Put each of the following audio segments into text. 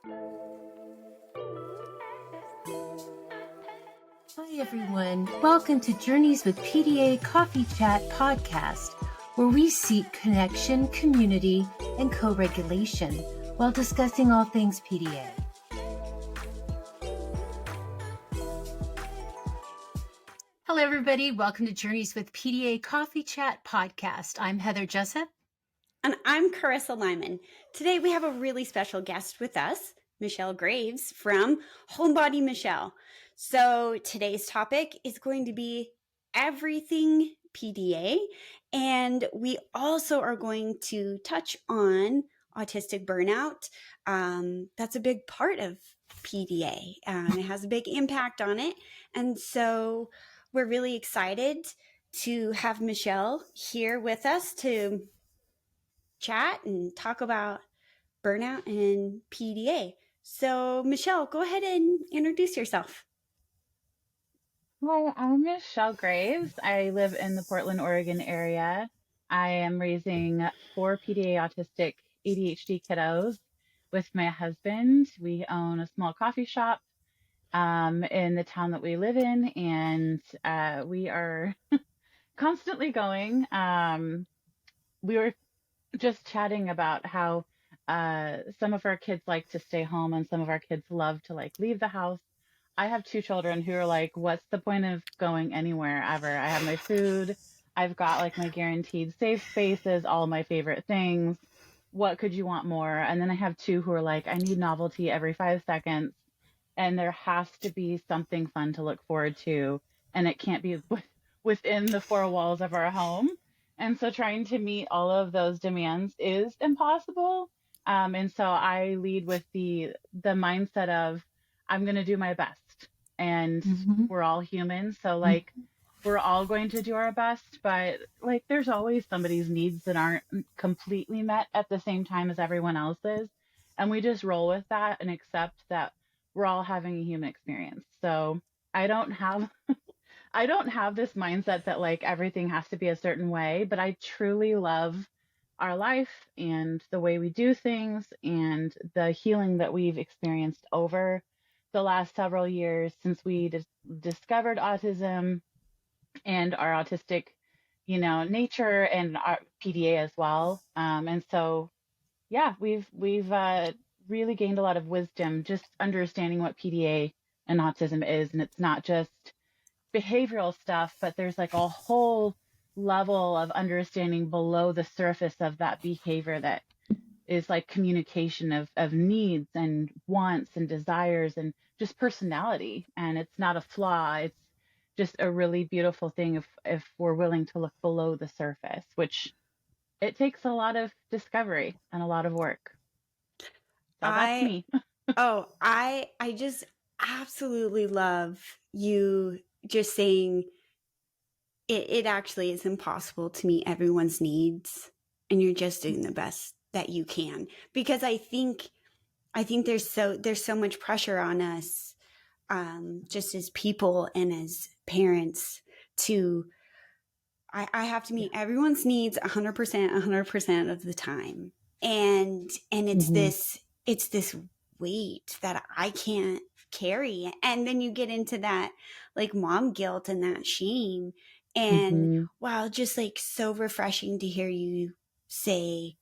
Hi, everyone. Welcome to Journeys with PDA Coffee Chat podcast, where we seek connection, community, and co-regulation while discussing all things PDA. Hello, everybody. Welcome to Journeys with PDA Coffee Chat podcast. I'm Heather Jessup. And I'm Kerissa Lyman. Today we have a really special guest with us, Michelle Graves from Homebody Michelle. So today's topic is going to be everything PDA, and we also are going to touch on autistic burnout. That's a big part of PDA. It has a big impact on it, and so we're really excited to have Michelle here with us to chat and talk about burnout and PDA. So, Michelle, go ahead and introduce yourself. Hi, I'm Michelle Graves. I live in the Portland, Oregon area. I am raising 4 PDA autistic ADHD kiddos with my husband. We own a small coffee shop in the town that we live in, and we are constantly going. We were just chatting about how some of our kids like to stay home and some of our kids love to leave the house. I have 2 children who are like, what's the point of going anywhere ever? I have my food. I've got my guaranteed safe spaces, all my favorite things. What could you want more? And then I have 2 who are like, I need novelty every 5 seconds. And there has to be something fun to look forward to. And it can't be within the 4 walls of our home. And so trying to meet all of those demands is impossible. And so I lead with the mindset of, I'm going to do my best. And we're all human. So we're all going to do our best, but there's always somebody's needs that aren't completely met at the same time as everyone else's. And we just roll with that and accept that we're all having a human experience. So I don't have this mindset that everything has to be a certain way, but I truly love our life and the way we do things and the healing that we've experienced over the last several years since we discovered autism and our autistic, nature and our PDA as well. And so, yeah, we've really gained a lot of wisdom just understanding what PDA and autism is. And it's not just behavioral stuff, but there's a whole level of understanding below the surface of that behavior that is communication of needs and wants and desires and just personality. And it's not a flaw. It's just a really beautiful thing if we're willing to look below the surface, which it takes a lot of discovery and a lot of work. So that's me. I just absolutely love you just saying it actually is impossible to meet everyone's needs, and you're just doing the best that you can, because I think there's so much pressure on us, just as people and as parents to, I have to meet everyone's needs 100% of the time. And it's this weight that I can't carry. And then you get into that mom guilt and that shame. And wow, just so refreshing to hear you say,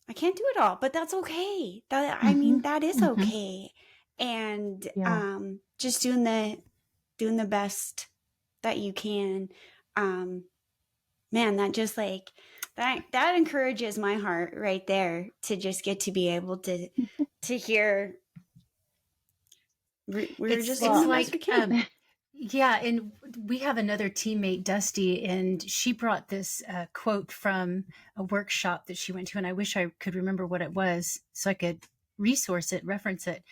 I can't do it all, but that's okay. I mean, that is okay. And just doing the best that you can. Man, that just that encourages my heart right there, to just get to be able to hear we're just doing the best we can. Yeah, and we have another teammate, Dusty, and she brought this quote from a workshop that she went to, and I wish I could remember what it was so I could reference it.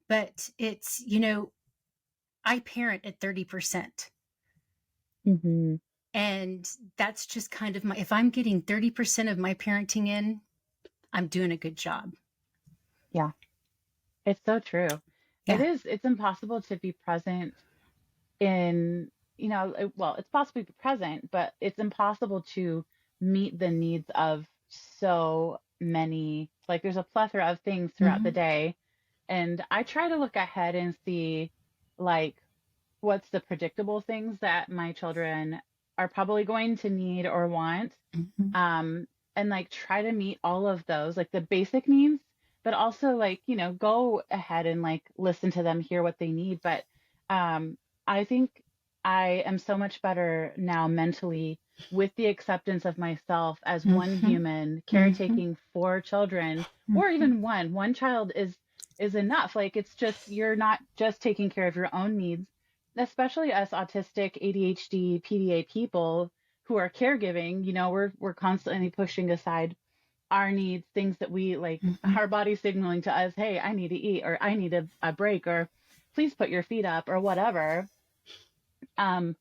But it's, I parent at 30%. And that's just kind of if I'm getting 30% of my parenting in, I'm doing a good job. Yeah, it's so true. Yeah. It's impossible to be present in, it's possible to be present, but it's impossible to meet the needs of so many, there's a plethora of things throughout the day And I try to look ahead and see like what's the predictable things that my children are probably going to need or want. Mhm. And like try to meet all of those, like the basic needs, but also like, go ahead and like listen to them, hear what they need. But I think I am so much better now mentally with the acceptance of myself as one Mhm. human Mhm. caretaking four children, or Mhm. even one child is enough. Like it's just you're not just taking care of your own needs, especially us autistic, ADHD, PDA people who are caregiving. We're constantly pushing aside our needs, things that we like, Mhm. our body signaling to us, hey, I need to eat, or I need a break, or please put your feet up, or whatever. um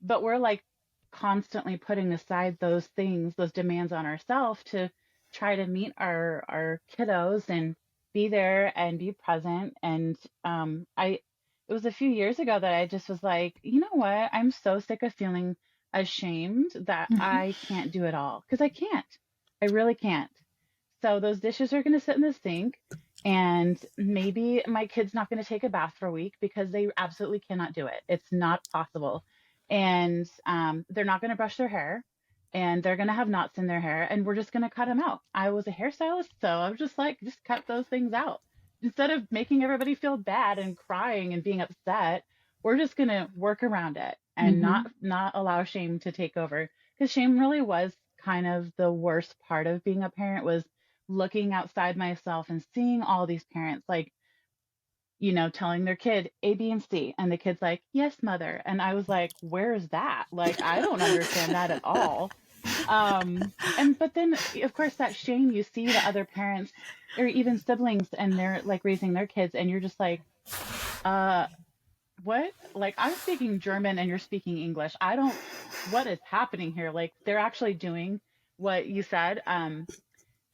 but we're like constantly putting aside those things, those demands on ourselves to try to meet our kiddos and be there and be present. And I it was a few years ago that I just was like, you know what? I'm so sick of feeling ashamed that Mhm. I can't do it all, because I can't. I really can't. So those dishes are going to sit in the sink, and maybe my kid's not going to take a bath for a week because they absolutely cannot do it. It's not possible. And they're not going to brush their hair, and they're going to have knots in their hair, and we're just going to cut them out. I was a hairstylist, so I was just like, just cut those things out. Instead of making everybody feel bad and crying and being upset, we're just going to work around it and not Mhm. not allow shame to take over, because shame really was kind of the worst part of being a parent, was looking outside myself and seeing all these parents like, telling their kid A, B, and C. And the kid's like, yes, mother. And I was like, where's that? Like, I don't understand that at all. But then, of course, that shame, you see the other parents or even siblings, and they're like raising their kids, and you're just like, uh, what? Like, I'm speaking German and you're speaking English. What is happening here? Like, they're actually doing what you said.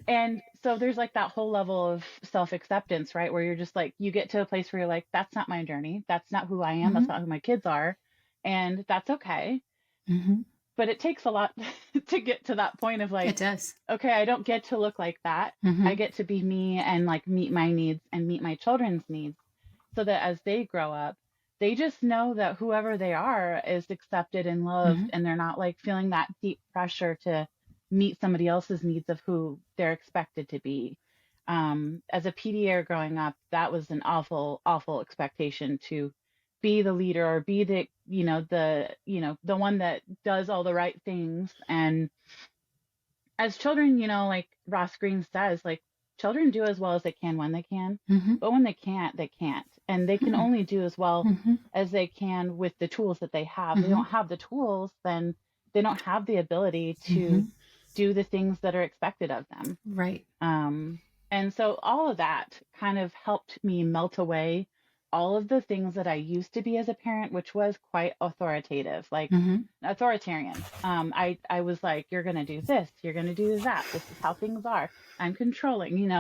And so there's like that whole level of self acceptance, right? Where you're just like, you get to a place where you're like, that's not my journey. That's not who I am. That's Mhm. not who my kids are. And that's okay. Mhm. But it takes a lot to get to that point of It like, does. okay, I don't get to look like that. I Mhm. get to be me and like meet my needs and meet my children's needs, so that as they grow up, they just know that whoever they are is accepted and loved, Mhm. and they're not like feeling that deep pressure to meet somebody else's needs of who they're expected to be. As a PDA growing up, that was an awful, awful expectation, to be the leader or be the one that does all the right things. And as children, like Ross Green says, like children do as well as they can when they can, Mhm. but when they can't, they can't. And they can Mhm. only do as well Mhm. as they can with the tools that they have. They Mhm. don't have the tools, then they don't have the ability to Mhm. do the things that are expected of them. Right. Um, and so all of that kind of helped me melt away all of the things that I used to be as a parent, which was quite authoritative, like Mhm. authoritarian. I was like, you're going to do this, you're going to do that. This is how things are. I'm controlling,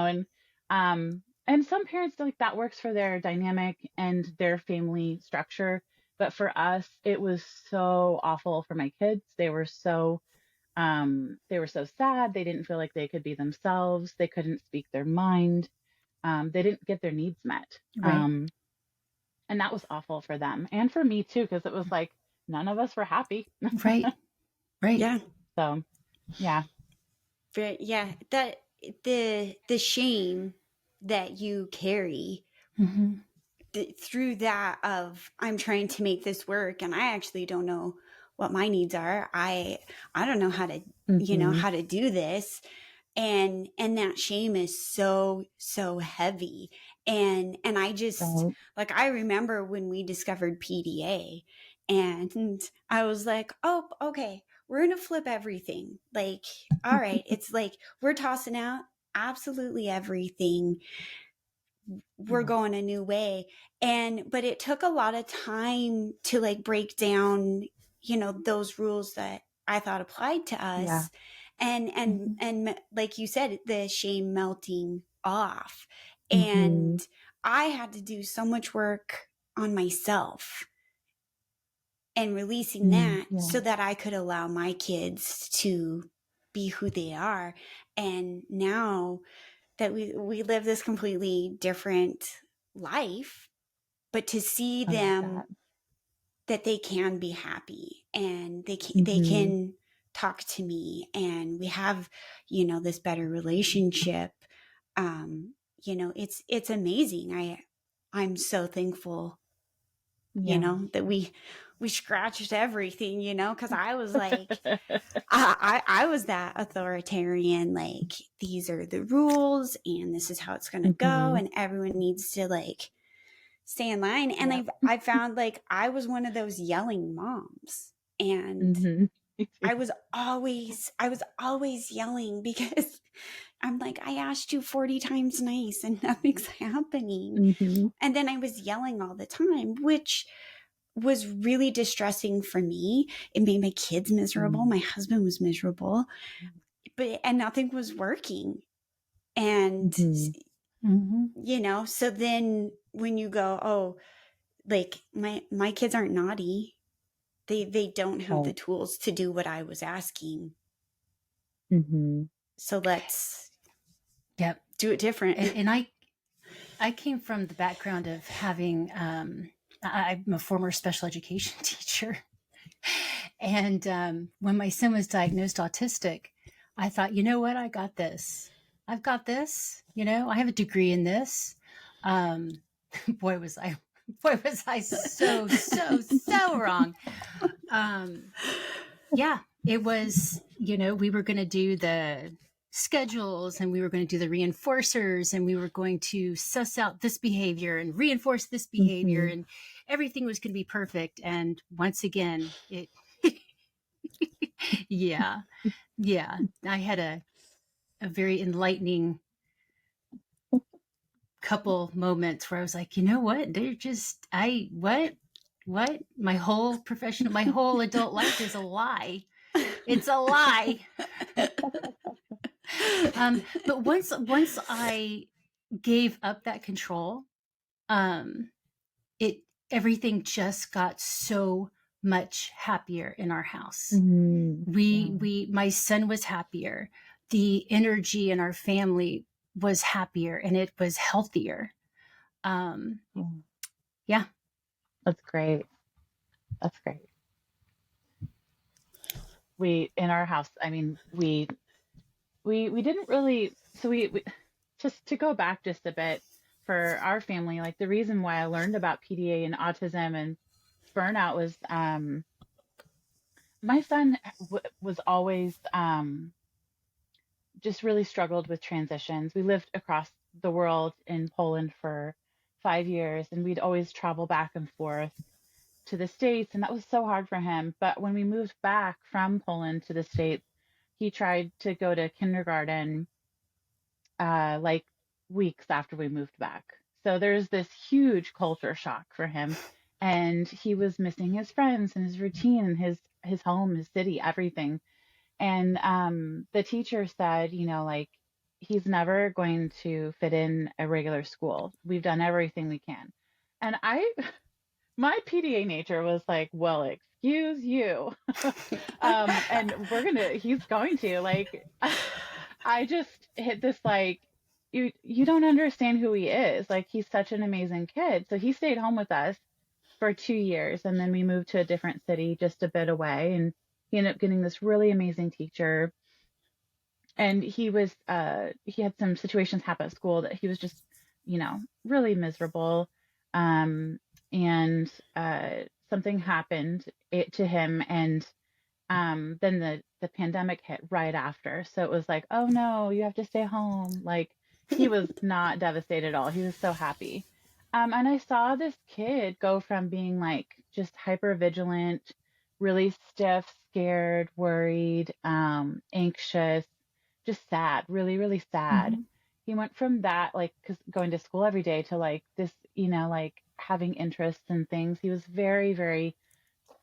and some parents, like, that works for their dynamic and their family structure. But for us, it was so awful for my kids. They were so sad. They didn't feel like they could be themselves. They couldn't speak their mind. They didn't get their needs met. Right. And that was awful for them and for me too, because it was like none of us were happy. Right. Right. Yeah. So yeah. Yeah. That the shame that you carry Mhm. through that of I'm trying to make this work and I actually don't know what my needs are. I don't know how to Hmm. how to do this. And that shame is so heavy. And I just, Right. like, I remember when we discovered PDA, and I was like, oh, okay, we're gonna flip everything. Like, all right, it's like we're tossing out absolutely everything. We're Yeah. going a new way. But it took a lot of time to like break down, those rules that I thought applied to Yeah. us. And like you said, the shame melting off. Hmm. And I had to do so much work on myself and releasing Mm, that yeah. so that I could allow my kids to be who they are. And now that we live this completely different life, but to see I love them that. that they can be happy and they Mm-hmm. can talk to me and we have, this better relationship. It's amazing. I'm so thankful, Yeah. that we scratched everything, because I was like, I was that authoritarian, like, these are the rules and this is how it's going to go. Mm-hmm. And everyone needs to, like, stay in line. And Yep. I found, like, I was one of those yelling moms. And Mm-hmm. Me too. I was always yelling because I'm like, I asked you 40 times nice and nothing's happening. Mm-hmm. And then I was yelling all the time, which was really distressing for me. It made my kids miserable. My husband was miserable, and nothing was working. And, Mm-hmm. so then when you go, oh, like, my kids aren't naughty. They don't have the Right. tools to do what I was asking. Mm-hmm. So let's Yep. do it different. And I came from the background of having, I'm a former special education teacher. And when my son was diagnosed autistic, I thought, you know what? I got this. I've got this. I have a degree in this. Um, boy, was I. Boy, was I so wrong. Yeah, it was, we were going to do the schedules and we were going to do the reinforcers and we were going to suss out this behavior and reinforce this behavior Mm-hmm. and everything was going to be perfect. And once again, yeah, yeah, I had a very enlightening couple moments where I was like, you know what? They're just, what? My whole adult life is a lie. It's a lie. But once I gave up that control, um, it everything just got so much happier in our house. Mm-hmm. Yeah. My son was happier. The energy in our family was happier and it was healthier. Um, Yeah. yeah. That's great. That's great. We in our house, I mean, we didn't really, so we just to go back just a bit for our family, like the reason why I learned about PDA and autism and burnout was my son was always just really struggled with transitions. We lived across the world in Poland for 5 years, and we'd always travel back and forth to the States, and that was so hard for him. But when we moved back from Poland to the States, he tried to go to kindergarten like weeks after we moved back. So there's this huge culture shock for him. And he was missing his friends and his routine and his home, his city, everything. And the teacher said, like, he's never going to fit in a regular school. We've done everything we can. And my PDA nature was like, well, excuse you. And he's going to, like, I just hit this, like, you don't understand who he is. Like, he's such an amazing kid. So he stayed home with us for 2 years, and then we moved to a different city just a bit away, and he ended up getting this really amazing teacher. And he had some situations happen at school that he was just, really miserable. Um, and something happened to him, and then the pandemic hit right after. So it was like, oh no, you have to stay home. Like, he was not devastated at all. He was so happy. And I saw this kid go from being like just hyper vigilant, really stiff, scared, worried, anxious, just sad, really, really sad. Mm-hmm. He went from that, like, 'cause going to school every day, to like this, like having interests in things. He was very, very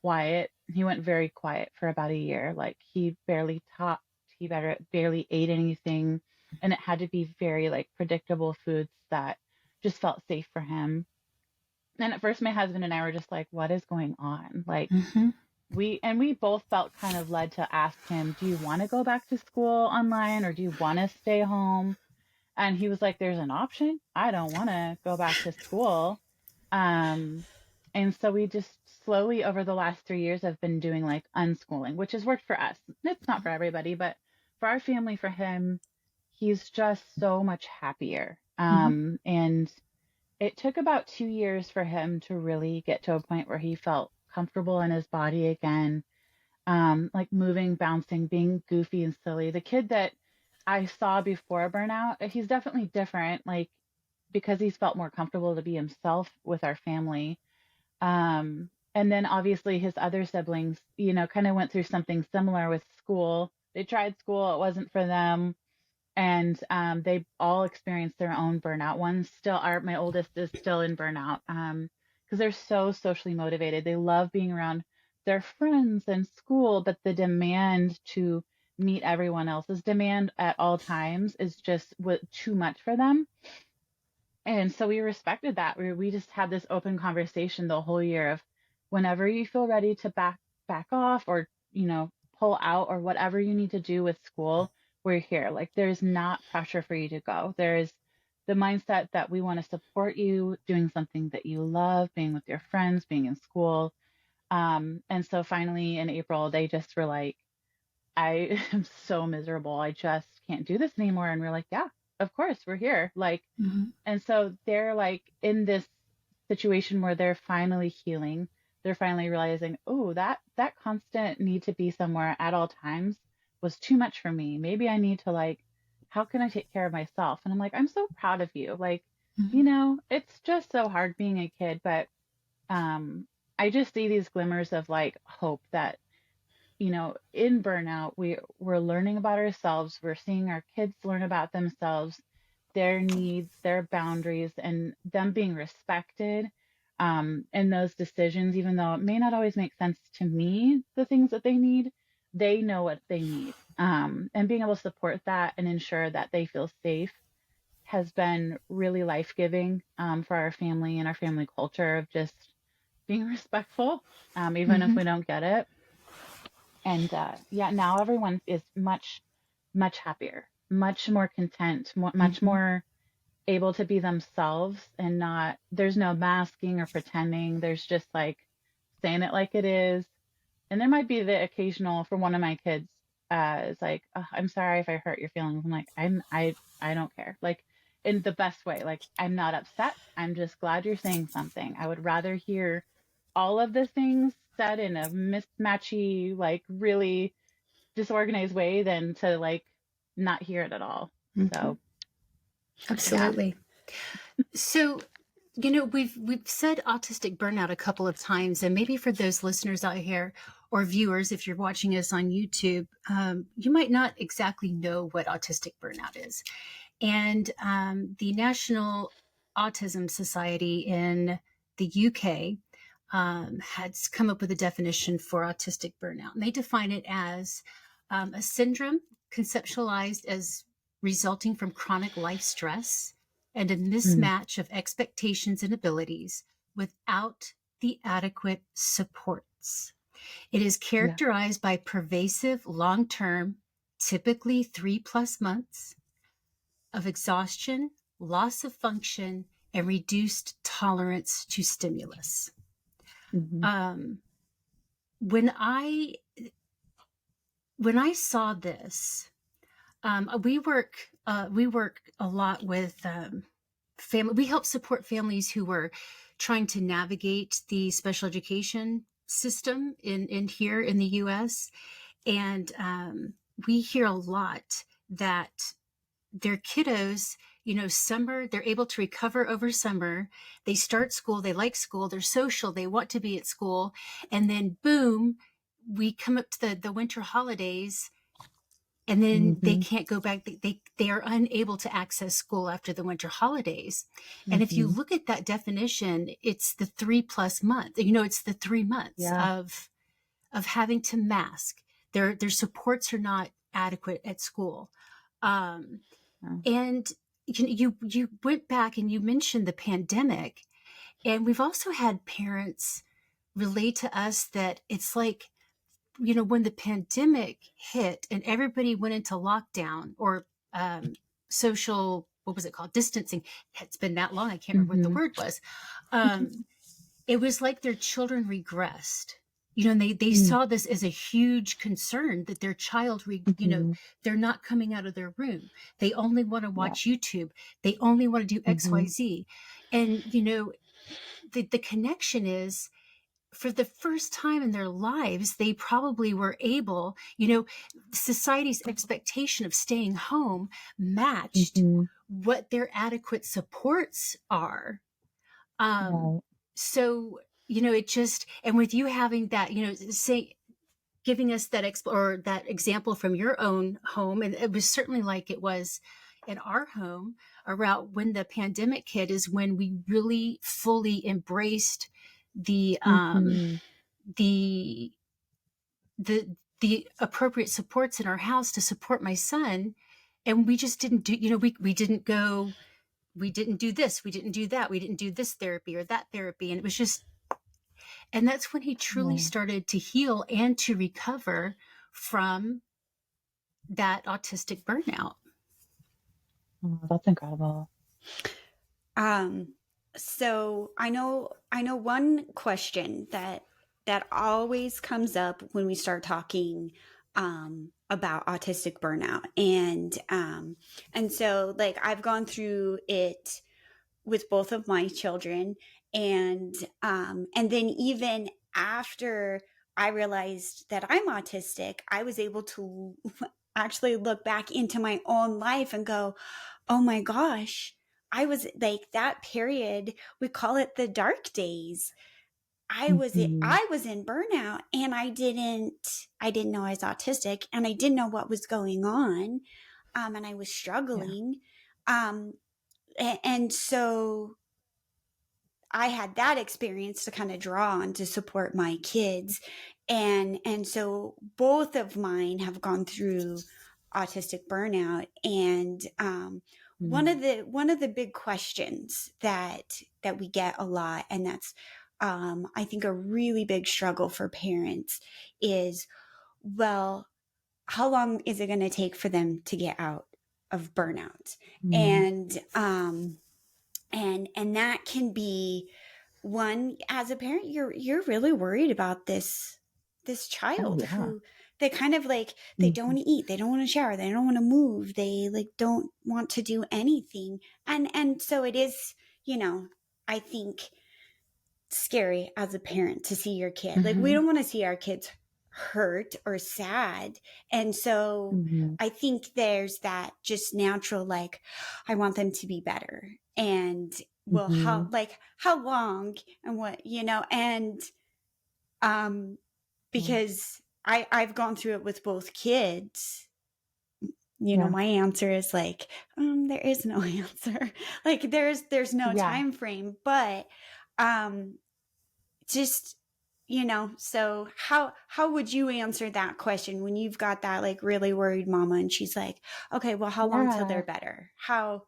quiet. He went very quiet for about a year. Like, he barely talked, he barely ate anything. And it had to be very like predictable foods that just felt safe for him. And at first, my husband and I were just like, what is going on? Like, Mm-hmm. we both felt kind of led to ask him, do you want to go back to school online or do you want to stay home? And he was like, there's an option. I don't want to go back to school. Um, and so we just slowly over the last 3 years have been doing like unschooling, which has worked for us. It's not for everybody, but for our family, for him, he's just so much happier. Mm-hmm. And it took about 2 years for him to really get to a point where he felt comfortable in his body again, like moving, bouncing, being goofy and silly. The kid that I saw before burnout, he's definitely different, like because he's felt more comfortable to be himself with our family. And then obviously his other siblings, kind of went through something similar with school. They tried school, it wasn't for them. And they all experienced their own burnout. My oldest is still in burnout because they're so socially motivated. They love being around their friends and school, but the demand to meet everyone else's demand at all times is just too much for them. And so we respected that. We just had this open conversation the whole year of whenever you feel ready to back off or, pull out or whatever you need to do with school, we're here. Like there's not pressure for you to go. There's the mindset that we want to support you doing something that you love, being with your friends, being in school. And so finally in April, they just were like, I am so miserable. I just can't do this anymore. And we're like, yeah, of course, we're here. Like, Mm-hmm. and so they're like in this situation where they're finally healing. They're finally realizing, oh, that constant need to be somewhere at all times was too much for me. Maybe I need to like, how can I take care of myself? And I'm like, I'm so proud of you. Like, Mm-hmm. it's just so hard being a kid, but um I just see these glimmers of like hope that in burnout, we're learning about ourselves. We're seeing our kids learn about themselves, their needs, their boundaries, and them being respected in those decisions, even though it may not always make sense to me, the things that they need, they know what they need. And being able to support that and ensure that they feel safe has been really life-giving for our family and our family culture of just being respectful, even if Mm-hmm. we don't get it. And yeah, now everyone is much, much happier, much more content, much Mm-hmm. more able to be themselves and there's no masking or pretending. There's just like saying it like it is. And there might be the occasional for one of my kids, it's like, oh, I'm sorry if I hurt your feelings. I'm like, I don't care. Like in the best way. Like I'm not upset. I'm just glad you're saying something. I would rather hear all of the things said in a mismatchy, like really disorganized way than to like not hear it at all. Mm-hmm. So yeah. Absolutely. So, we've said autistic burnout a couple of times, and maybe for those listeners out here or viewers, if you're watching us on YouTube, you might not exactly know what autistic burnout is. And the National Autism Society in the UK has come up with a definition for autistic burnout, and they define it as a syndrome conceptualized as resulting from chronic life stress and a Mm, mismatch of expectations and abilities without the adequate supports. It is yeah. characterized by pervasive, long term, typically 3+ months of exhaustion, loss of function, and reduced tolerance to stimulus. Hmm. Um, when I when I saw this, we work a lot with family. We help support families who are trying to navigate the special education system in here in the U.S. And we hear a lot that their kiddos, summer, they're able to recover over summer. They start school, they like school, they're social, they want to be at school. And then boom, we come up to the winter holidays and then they Hmm. can't go back. They are unable to access school after the winter holidays. And if you Hmm. look at that definition, it's the 3+ month, it's the 3 months Yeah. of having to mask. Their supports are not adequate at school. Um, Yeah. and you went back and you mentioned the pandemic, and we've also had parents relate to us that it's like, when the pandemic hit and everybody went into lockdown or social what was it called? Distancing. It's been that long. I can't remember what the Mm-hmm. word was. It was like their children regressed. And they Mm-hmm. saw this as a huge concern that their child, they're not coming out of their room. They only want to Yeah. watch YouTube. They only want to do X, Mm-hmm. Y, Z. And, the connection is, for the first time in their lives, they probably were able, society's expectation of staying home matched Mm-hmm. what their adequate supports are. Um, Right. so, it just, and with you having that, say, giving us that or that example from your own home, and it was certainly like it was in our home around when the pandemic hit, is when we really fully embraced the Mm-hmm. the the the appropriate supports in our house to support my son. And we just didn't do, we didn't go, we didn't do this, we didn't do that, we didn't do this therapy or that therapy. And it was just, and that's when he truly Yeah. started to heal and to recover from that autistic burnout. Oh, that's incredible. Um, so I know one question that always comes up when we start talking about autistic burnout, and so like I've gone through it with both of my children, and then even after I realized that I'm autistic, I was able to actually look back into my own life and go, oh my gosh, I was like that period, we call it the dark days. Mm-hmm. I was in burnout, and I didn't know I was autistic, and I didn't know what was going on. And I was Yeah. struggling. Um and so I had that experience to kind of draw on to support my kids. And so both of mine have gone through autistic burnout. And Mm-hmm. one of the big questions that we get a lot, and that's I think a really big struggle for parents, is, well, how long is it going to take for them to get out of burnout? And and that can be one, as a parent, you're really worried about this Oh child yeah. who, they kind of like, they don't Mm-hmm. want to eat, they don't want to shower, they don't want to move, they like don't want to do anything. And so it is, I think, scary as a parent to see your kid, like, we Mm-hmm. don't want to see our kids hurt or sad. And so Mm-hmm. I think there's that just natural, like, I want them to be better. And, well, Mm-hmm. how long, and what, and um Yeah. because I've gone through it with both kids. Yeah. My answer is like, there is no answer. Like, there's no Yeah. time frame. But um just, so how would you answer that question when you've got that, like, really worried mama, and she's like, okay, well, how long till they're Yeah. better? How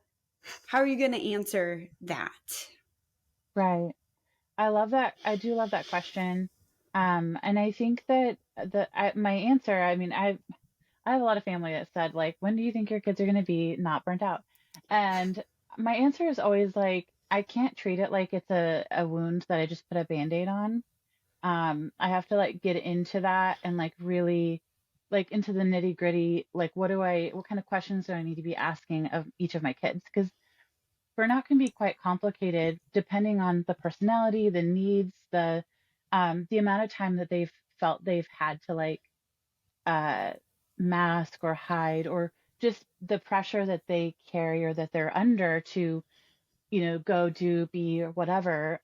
are you going to answer that? Right. I love that. I do love that question. And I think that my answer, I mean, I have a lot of family that said, like, when do you think your kids are going to be not burnt out? And my answer is always like, I can't treat it like it's a wound that I just put a band-aid on. I have to like get into that and like really like into the nitty-gritty, like what kind of questions do I need to be asking of each of my kids? Because burnout can be quite complicated depending on the personality, the needs, the amount of time that they've felt they've had to like uh, mask or hide, or just the pressure that they carry or that they're under to, go do, be, or whatever.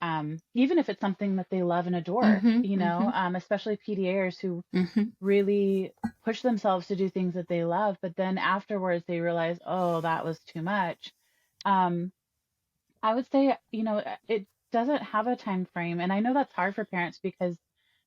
Even if it's something that they love and adore, Mm-hmm. Mm-hmm. especially PDAers who Mm-hmm. really push themselves to do things that they love, but then afterwards they realize, oh, that was too much. Um, I would say, it doesn't have a time frame. And I know that's hard for parents because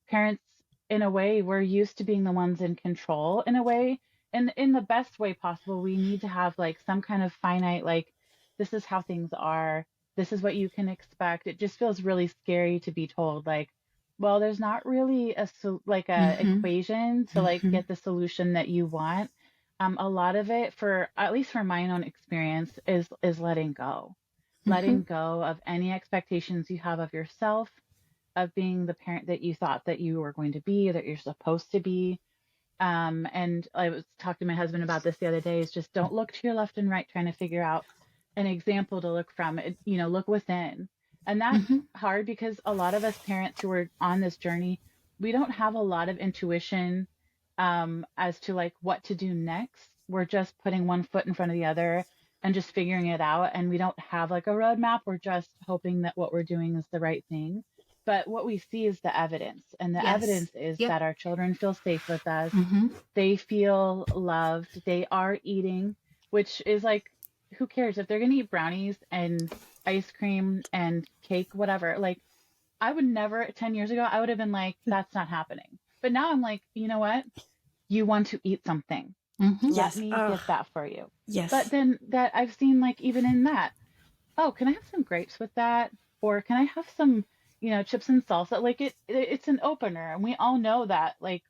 parents, in a way, we're used to being the ones in control in a way. And in the best way possible, we need to have like some kind of finite, like, this is how things are. This is what you can expect. It just feels really scary to be told, like, well, there's not really like a Mm-hmm. equation to like Mm-hmm. get the solution that you want. A lot of it, for at least for my own experience, is letting go. Mm-hmm. Letting go of any expectations you have of yourself, of being the parent that you thought that you were going to be, that you're supposed to be. And I was talking to my husband about this the other day, is just don't look to your left and right trying to figure out an example to look from. Look within. And that's Mm-hmm. hard because a lot of us parents who are on this journey, we don't have a lot of intuition as to like what to do next. We're just putting one foot in front of the other and just figuring it out. And we don't have like a roadmap. We're just hoping that what we're doing is the right thing. But what we see is the evidence. And the Yes. evidence is Yep. that our children feel safe with us. Mm-hmm. They feel loved. They are eating, which is like, who cares if they're going to eat brownies and ice cream and cake, whatever. Like, I would never, 10 years ago, I would have been like, that's not happening. But now I'm like, you know what? You want to eat something. Mm-hmm. Let Yes. me Oh, get that for you. But yes. then that I've seen, like, even in that, oh, can I have some grapes with that? Or can I have some, chips and salsa? Like it's an opener. And we all know that. Like,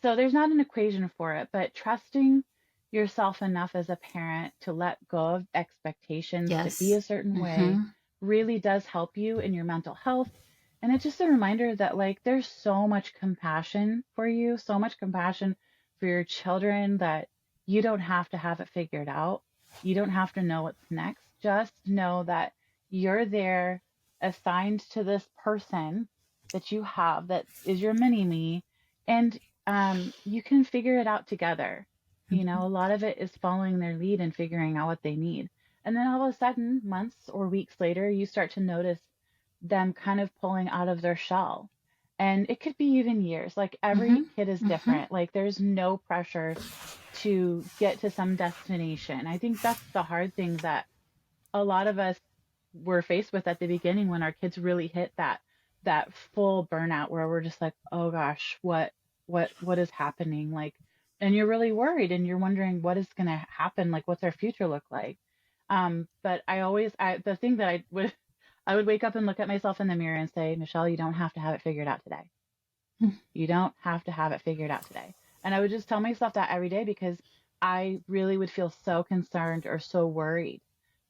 so there's not an equation for it, but trusting yourself enough as a parent to let go of expectations to be Yes. a certain way Mm-hmm. really does help you in your mental health. And it's just a reminder that, like, there's so much compassion for you, so much compassion for your children, that you don't have to have it figured out. You don't have to know what's next. Just know that you're there assigned to this person that you have that is your mini me. And you can figure it out together. A lot of it is following their lead and figuring out what they need. And then all of a sudden, months or weeks later, you start to notice them kind of pulling out of their shell. And it could be even years. Like, Mm-hmm. every kid is Mm-hmm. different. Like, there's no pressure to get to some destination. I think that's the hard thing that a lot of us were faced with at the beginning, when our kids really hit that full burnout, where we're just like, oh gosh, what is happening? Like, and you're really worried and you're wondering what is going to happen, like what's our future look like. But the thing that I would wake up and look at myself in the mirror and say, Michelle, you don't have to have it figured out today. You don't have to have it figured out today. And I would just tell myself that every day, because I really would feel so concerned or so worried.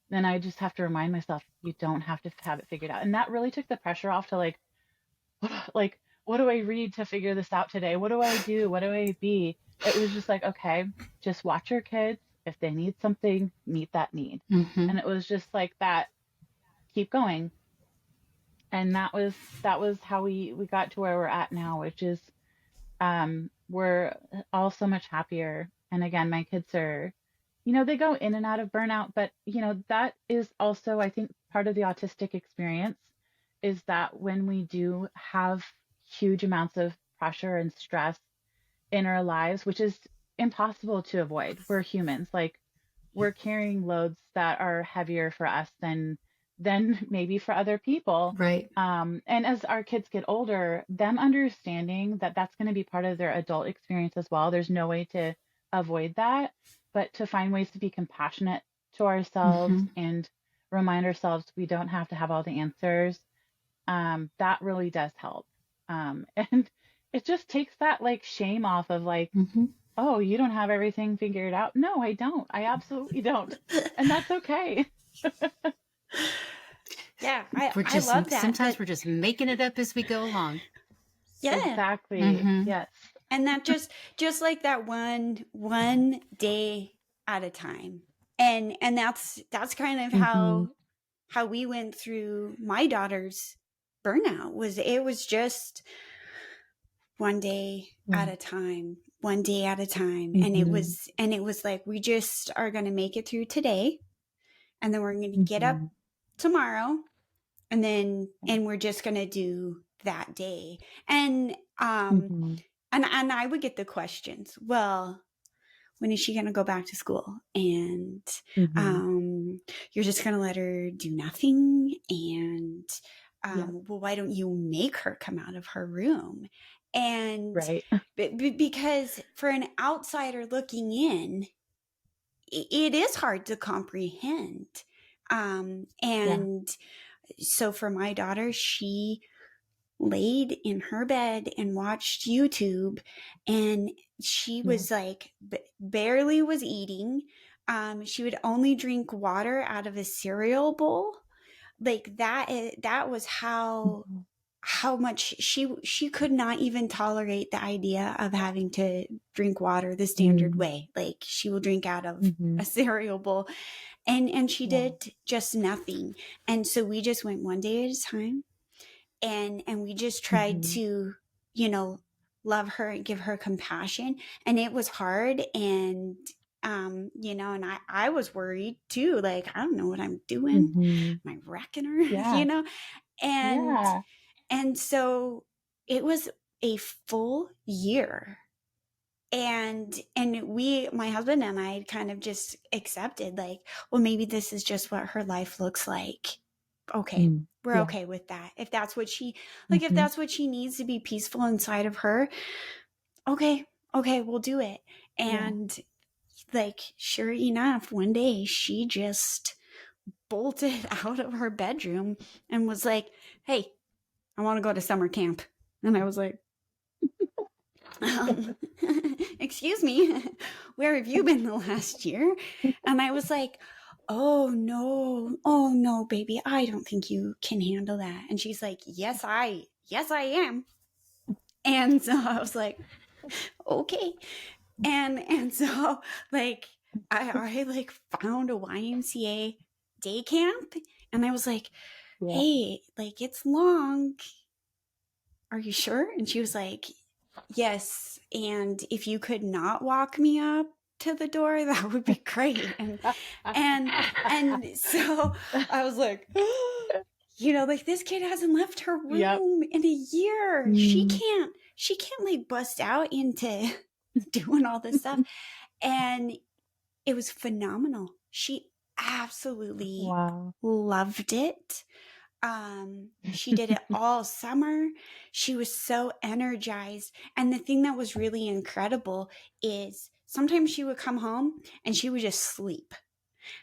Then I just have to remind myself, you don't have to have it figured out. And that really took the pressure off to, like, like, what do I read to figure this out today? What do I do? What do I be? It was just like, okay, just watch your kids. If they need something, meet that need. Mm-hmm. And it was just like that, keep going. And that was how we got to where we're at now, which is, we're all so much happier. And again, my kids are, they go in and out of burnout, but that is also, I think, part of the autistic experience, is that when we do have huge amounts of pressure and stress in our lives, which is impossible to avoid. We're humans. Like, we're carrying loads that are heavier for us than maybe for other people. Right. And as our kids get older, them understanding that that's going to be part of their adult experience as well. There's no way to avoid that, but to find ways to be compassionate to ourselves Mm-hmm. and remind ourselves we don't have to have all the answers. That really does help. And it just takes that, like, shame off of, like, Mm-hmm. oh, you don't have everything figured out. No, I don't. I absolutely don't. And that's okay. Yeah, We're I just love that. sometimes we're just making it up as we go along. Yeah. Exactly. Mm-hmm. Yes. And that just like that one day at a time. And that's kind of Mm-hmm. how we went through my daughter's burnout. It was just one day at a time, one day at a time. And Mm-hmm. it was like, we just are going to make it through today, and then we're going to get up Mm-hmm. tomorrow, and we're just going to do that day. And Mm-hmm. and I would get the questions, well, when is she going to go back to school? And Mm-hmm. you're just going to let her do nothing? And Yeah. well, why don't you make her come out of her room? And Right. because for an outsider looking in, it is hard to comprehend. Yeah. And so for my daughter, she laid in her bed and watched YouTube, and she was like barely was eating. She would only drink water out of a cereal bowl. Like that was how much she could not even tolerate the idea of having to drink water the standard way. Like she will drink out of a cereal bowl, and she did just nothing. And so we just went one day at a time, and we just tried to, you know, love her and give her compassion. And it was hard, and you know, and I was worried too, like I don't know what I'm doing, am I wrecking her? You know. And so it was a full year, and we, my husband and I, kind of just accepted, like, well, maybe this is just what her life looks like. Okay, we're okay with that. If that's what she, like, if that's what she needs to be peaceful inside of her, okay, we'll do it. And like, sure enough, one day she just bolted out of her bedroom and was like, hey, I want to go to summer camp. And I was like, excuse me, where have you been the last year? And I was like, oh no, baby, I don't think you can handle that. And she's like, yes, I am. And so I was like, okay. And so like, I like found a YMCA day camp, and I was like, hey, like, it's long. Are you sure? And she was like, yes. And if you could not walk me up to the door, that would be great. And so I was like, you know, like, this kid hasn't left her room in a year. She can't like bust out into doing all this stuff. And it was phenomenal. She absolutely loved it. She did it all summer. She was so energized. And the thing that was really incredible is sometimes she would come home and she would just sleep.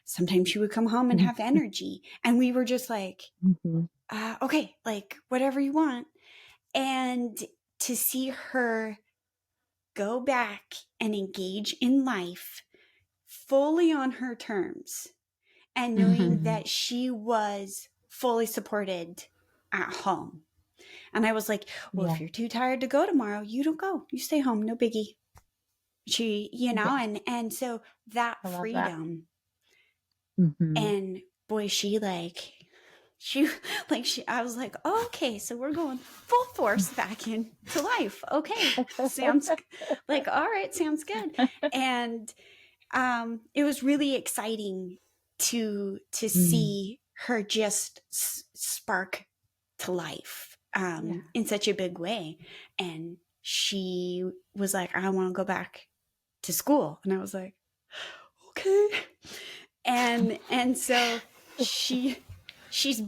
Sometimes she would come home and have energy. And we were just like, okay, like, whatever you want. And to see her go back and engage in life fully on her terms, and knowing that she was fully supported at home. And I was like, well, if you're too tired to go tomorrow, you don't go. You stay home. No biggie. She, you know, and so that freedom. And boy, I was like, oh, okay, so we're going full force back into life. Okay. Sounds like, all right, sounds good. And it was really exciting to see her just spark to life in such a big way. And she was like, I want to go back to school. And I was like, okay. And so she's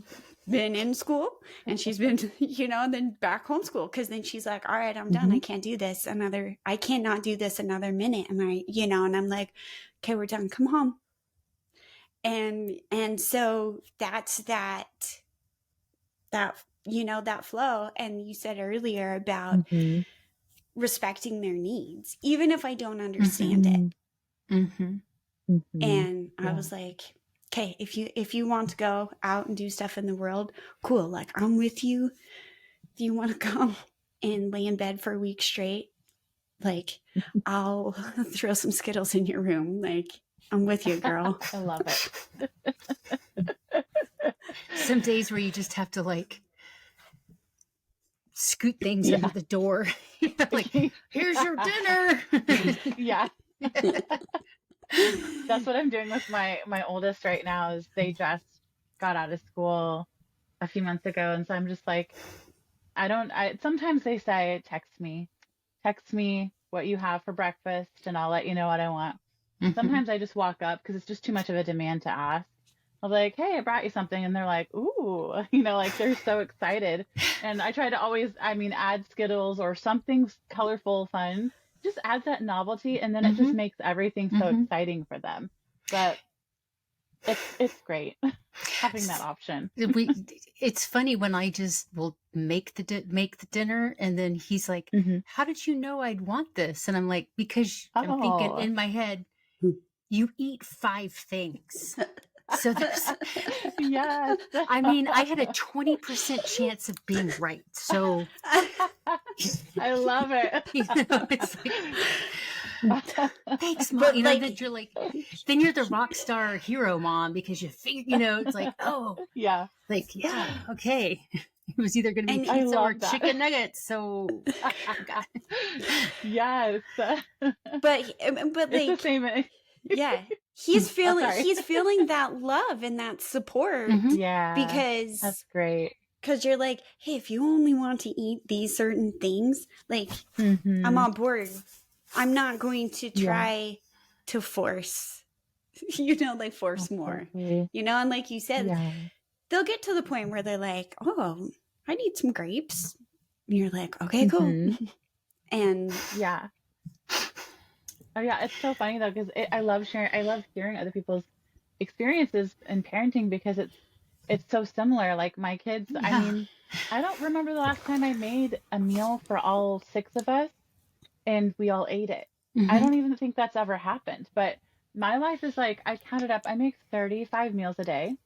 been in school, and she's been, you know, then back home school. Cause then she's like, all right, I'm done. I can't do this I cannot do this another minute. And you know, and I'm like, okay, we're done. Come home. And so that's that, you know, that flow. And you said earlier about respecting their needs, even if I don't understand it. And I was like, okay, if you want to go out and do stuff in the world, cool. Like, I'm with you. If you want to come and lay in bed for a week straight, like, I'll throw some Skittles in your room. Like, I'm with you, girl. I love it. Some days where you just have to like scoot things under the door. Like, here's your dinner. That's what I'm doing with my oldest right now. Is they just got out of school a few months ago, and so I'm just like, sometimes they say, text me what you have for breakfast, and I'll let you know what I want. Sometimes I just walk up because it's just too much of a demand to ask. I'm like, hey, I brought you something. And they're like, ooh, you know, like, they're so excited. And I try to always, add Skittles or something colorful, fun. Just adds that novelty. And then it just makes everything so exciting for them. But it's great having that option. It's funny when I just will make the dinner, and then he's like, Hmm. how did you know I'd want this? And I'm like, because I'm thinking Oh, in my head, you eat 5 things. So there's, yes. I mean, I had a 20% chance of being right. So, I love it. it's like, thanks, mom. But That you're like, then you're the rock star hero mom because you figure, it's like, oh, Yeah, like, yeah, okay. It was either going to be and I pizza or love that. chicken nuggets. So, Yes. but It's the like, same. yeah, Oh, sorry. he's feeling that love and that support Mhm. Yeah, because that's great. you're like, hey, if you only want to eat these certain things, like, I'm Hmm. on board. I'm not going to Yeah, try to force, like force more, absolutely. and like you said, Yeah. they'll get to the point where they're like, oh, I need some grapes. And you're like, okay, cool. Hmm. And Yeah. Oh, yeah. It's so funny though, because I love sharing. I love hearing other people's experiences in parenting because it's so similar. Like my kids. I Yeah. mean, I don't remember the last time I made a meal for all 6 of us and we all ate it. I Mhm. don't even think that's ever happened. But my life is like I counted up. I make 35 meals a day,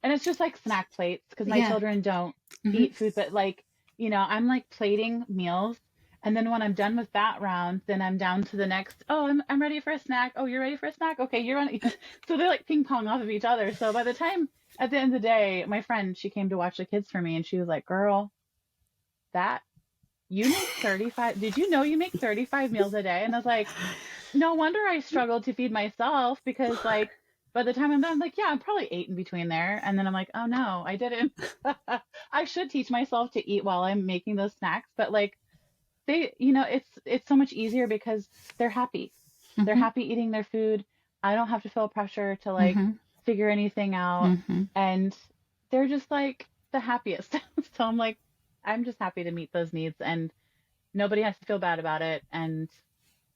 and it's just like snack plates because my Yeah. children don't Mhm. eat food. But like I'm like plating meals. And then when I'm done with that round, then I'm down to the next. Oh, I'm ready for a snack. Oh, you're ready for a snack. Okay, you're on. So they're like ping pong off of each other. So by the time at the end of the day, my friend she came to watch the kids for me, and she was like, "Girl, that you make 35. Did you know you make 35 meals a day?" And I was like, "No wonder I struggled to feed myself because like by the time I'm done, I'm like, yeah, I'm probably 8 in between there." And then I'm like, "Oh no, I didn't." I should teach myself to eat while I'm making those snacks, but like it's so much easier because they're happy. They're Mhm. happy eating their food. I don't have to feel pressure to like Mhm. figure anything out. Mhm. And they're just like the happiest. So I'm like, I'm just happy to meet those needs and nobody has to feel bad about it. And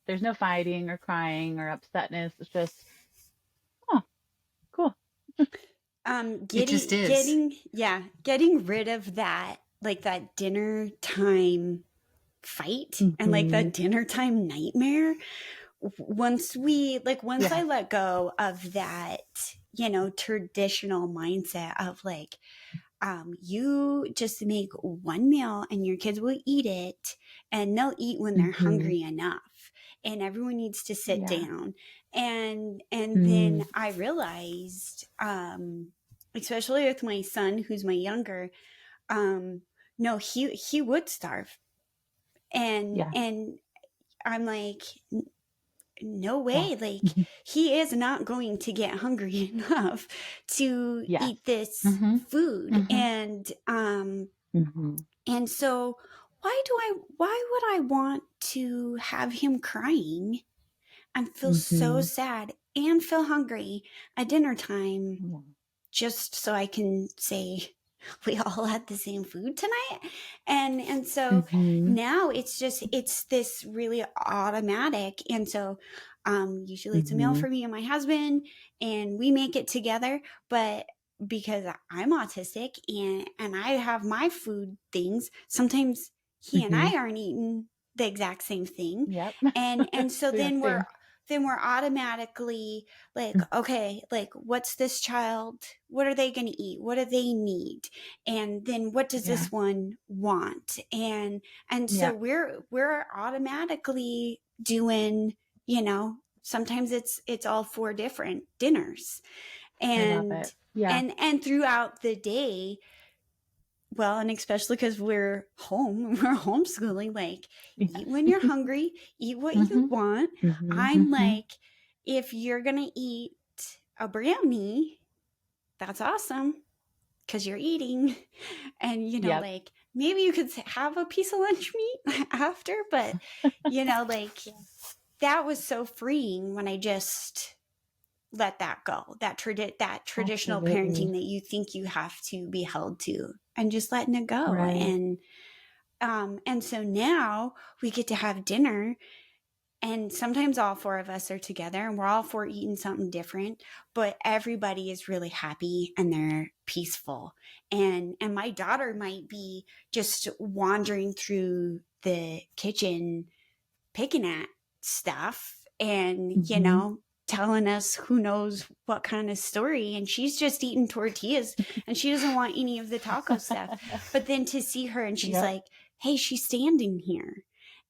there's no fighting or crying or upsetness. It's just, oh, cool. It just is. getting rid of that, like that dinner time fight and like Hmm. that dinner time nightmare. Once I Yeah. let go of that, traditional mindset of like, you just make one meal and your kids will eat it and they'll eat when they're Hmm. hungry enough, and everyone needs to sit Yeah. down. And then Mm. I realized, especially with my son who's my younger, um no, he would starve. and Yeah. and I'm like, no Yeah. way, like he is not going to get hungry enough to Yes. eat this Mhm. food. Mhm. Hmm. And so why would I want to have him crying and feel so Hmm. sad and feel hungry at dinner time just so I can say we all had the same food tonight? And so Hmm. now it's this really automatic. And so usually it's a meal Hmm. for me and my husband and we make it together. But because I'm autistic and I have my food things, sometimes he and Hmm. I aren't eating the exact same thing. Yep. And so Yeah, then same. we're automatically like, okay, like what's this child, what are they going to eat, what do they need, and then what does Yeah. this one want? And so Yeah. we're automatically doing, sometimes it's all 4 different dinners. I love and it. Yeah. and throughout the day, well, and especially because we're home, we're homeschooling, like, Yes. eat when you're hungry, eat what you Mhm. want. Hmm. I'm Mhm. like, if you're going to eat a brownie, that's awesome because you're eating. And, Yep. like, maybe you could have a piece of lunch meat after, but, like, Yeah. that was so freeing when I just let that go, that traditional Absolutely. parenting that you think you have to be held to, and just letting it go. Right. And so now we get to have dinner and sometimes all four of us are together and we're all four eating something different, but everybody is really happy and they're peaceful. And my daughter might be just wandering through the kitchen picking at stuff and, you know, telling us who knows what kind of story, and she's just eating tortillas and she doesn't want any of the taco stuff. But then to see her and she's like, hey, she's standing here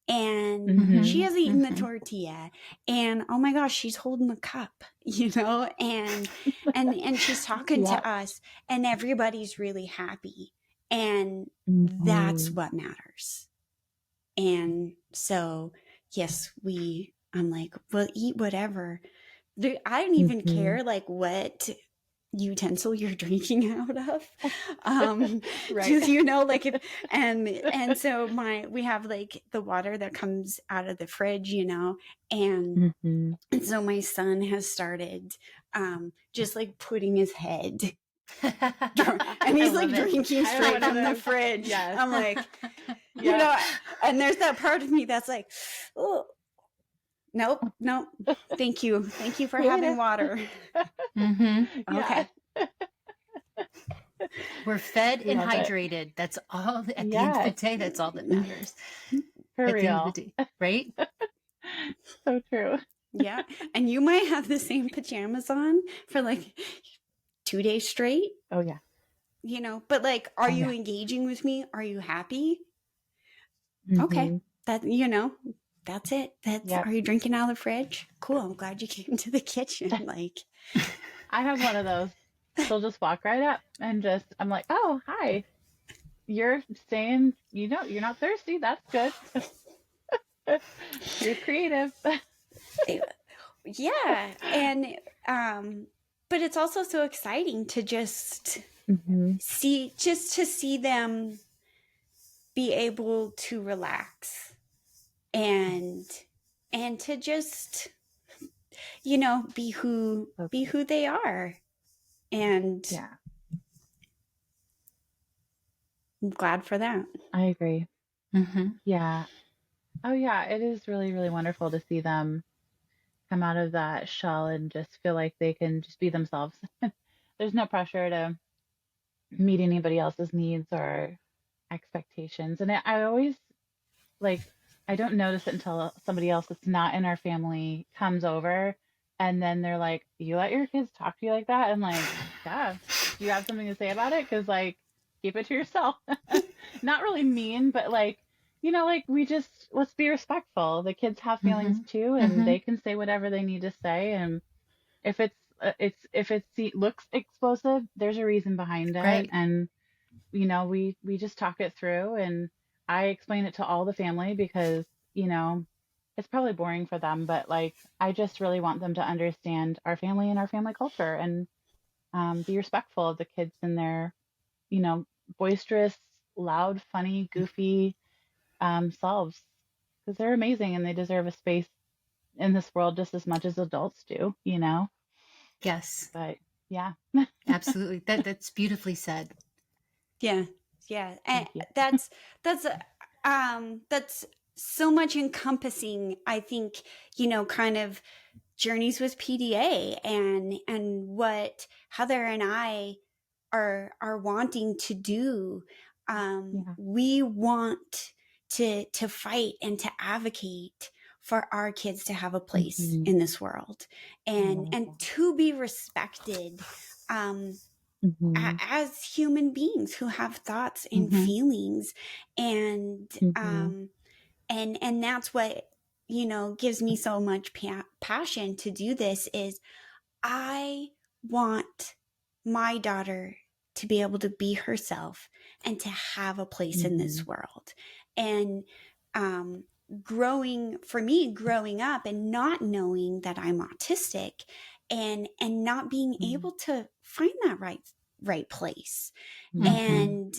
and she has eaten the tortilla, and oh my gosh, she's holding the cup, you know, and she's talking to us, and everybody's really happy, and that's what matters. And so yes, I'm like, well, eat whatever. I don't even care like what utensil you're drinking out of. Right. You know, like if, and so we have like the water that comes out of the fridge, you know, and so my son has started just like putting his head and he's like drinking straight from the fridge. Yes. I'm like, you know, and there's that part of me that's like, oh, nope, thank you for having water. Okay. We're fed and hydrated. That's all. At the end of the day, that's all that matters. For at real. the end of the day, right? So true. Yeah. And you might have the same pajamas on for like 2 days straight. Oh yeah. You know, but like, are you engaging with me? Are you happy? Okay. That, you know, that's it. Are you drinking out of the fridge? Cool. I'm glad you came to the kitchen. Like, I have one of those. She'll just walk right up and I'm like, oh, hi. You're saying, you know, you're not thirsty. That's good. You're creative. Yeah. And, but it's also so exciting to just see them be able to relax and to just, you know, be who they are. And I'm glad for that. I agree. Yeah. Oh yeah. It is really, really wonderful to see them come out of that shell and just feel like they can just be themselves. There's no pressure to meet anybody else's needs or expectations. And I always like, I don't notice it until somebody else that's not in our family comes over, and then they're like, you let your kids talk to you like that? And like, yeah, do you have something to say about it? Because like, keep it to yourself. Not really mean, but like, you know, like let's be respectful. The kids have feelings too, and they can say whatever they need to say. And if it looks explosive, there's a reason behind it. Right. And you know, we just talk it through, and I explain it to all the family because, you know, it's probably boring for them, but like, I just really want them to understand our family and our family culture, and be respectful of the kids and their, you know, boisterous, loud, funny, goofy selves, because they're amazing and they deserve a space in this world just as much as adults do, you know? Yes. But yeah. Absolutely. That's beautifully said. Yeah. Yeah. And that's so much encompassing, I think, you know, kind of journeys with PDA and what Heather and I are wanting to do. We want to fight and to advocate for our kids to have a place in this world and to be respected as human beings who have thoughts and feelings, and that's what, you know, gives me so much passion to do this. Is I want my daughter to be able to be herself and to have a place in this world. And growing up and not knowing that I'm autistic and not being able to find that right place, and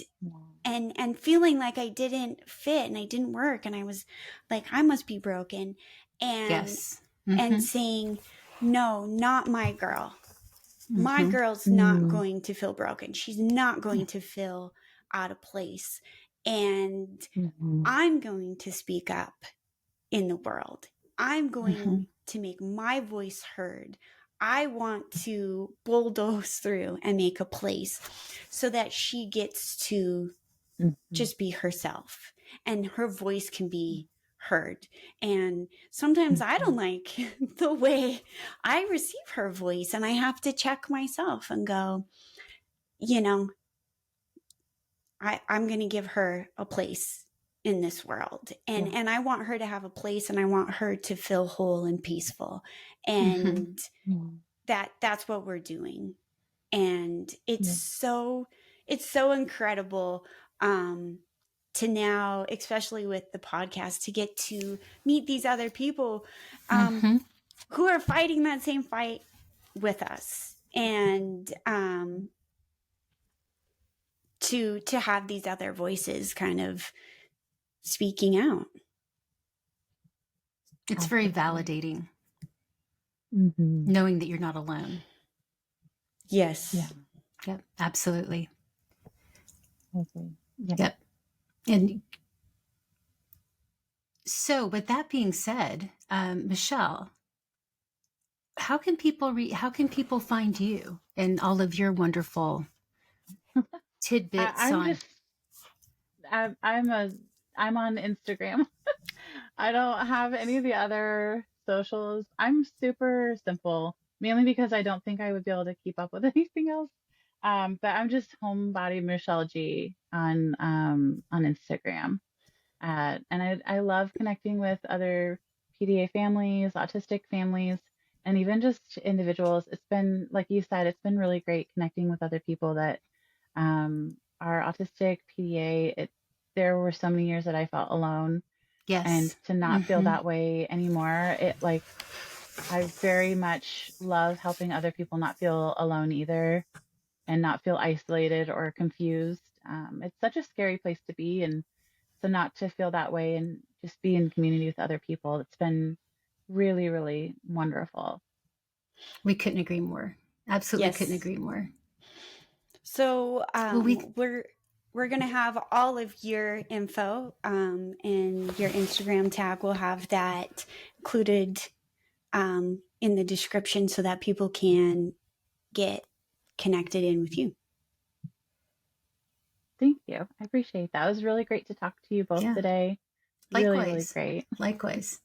feeling like I didn't fit and I didn't work, and I was like, I must be broken, and and saying, no, not my girl. My girl's not going to feel broken. She's not going to feel out of place. And I'm going to speak up in the world. I'm going Mm-hmm. to make my voice heard. I want to bulldoze through and make a place so that she gets to just be herself and her voice can be heard. And sometimes I don't like the way I receive her voice, and I have to check myself and go, you know, I'm going to give her a place in this world. And I want her to have a place, and I want her to feel whole and peaceful. And that's what we're doing. And it's so incredible to now, especially with the podcast, to get to meet these other people who are fighting that same fight with us, and to have these other voices kind of speaking out. It's very validating knowing that you're not alone. Yes. Yeah. Yep, absolutely. Okay. Yeah. Yep. And so with that being said, Michelle, how can people find you and all of your wonderful tidbits I'm on Instagram. I don't have any of the other socials. I'm super simple, mainly because I don't think I would be able to keep up with anything else. But I'm just Homebody Michelle G on Instagram. And I love connecting with other PDA families, autistic families, and even just individuals. It's been, like you said, it's been really great connecting with other people that are autistic, PDA. There were so many years that I felt alone. Yes. And to not feel that way anymore, I very much love helping other people not feel alone either, and not feel isolated or confused. It's such a scary place to be, and so not to feel that way and just be in community with other people, it's been really, really wonderful. We couldn't agree more. Absolutely couldn't agree more. So we're going to have all of your info in your Instagram tag. We'll have that included in the description so that people can get connected in with you. Thank you. I appreciate that. It was really great to talk to you both today. Really, really great. Likewise.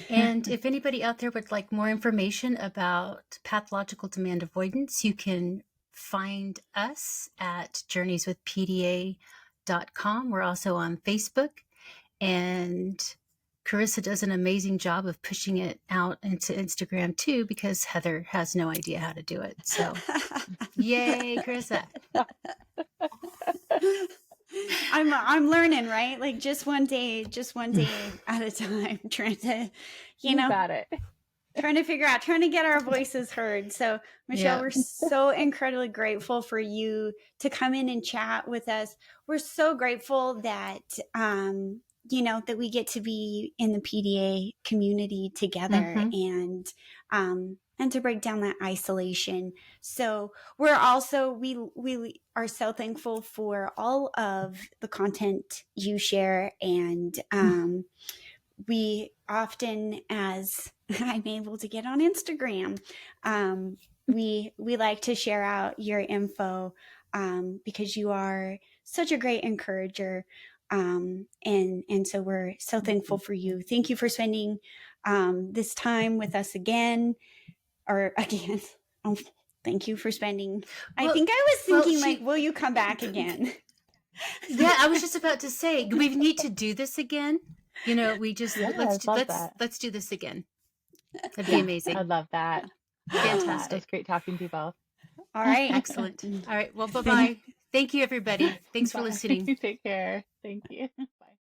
And if anybody out there would like more information about pathological demand avoidance, you can find us at journeyswithpda.com. We're also on Facebook, and Kerissa does an amazing job of pushing it out into Instagram too, because Heather has no idea how to do it. So yay, Kerissa. I'm learning, right? Like just one day at a time, trying to, got it. trying to figure out, trying to get our voices heard. So Michelle, we're so incredibly grateful for you to come in and chat with us. We're so grateful that, that we get to be in the PDA community together and to break down that isolation. So we're also, we are so thankful for all of the content you share. And we often, as I'm able to get on Instagram, we like to share out your info because you are such a great encourager. And so we're so thankful for you. Thank you for spending this time with us again. Thank you for spending. I think I was thinking will you come back again? Yeah, I was just about to say, we need to do this again. We just let's do this again. That'd be amazing. I'd love that. Fantastic. It's great talking to you both. All right. Excellent. All right. Well, bye-bye. Thank you, everybody. Thanks for listening. Take care. Thank you.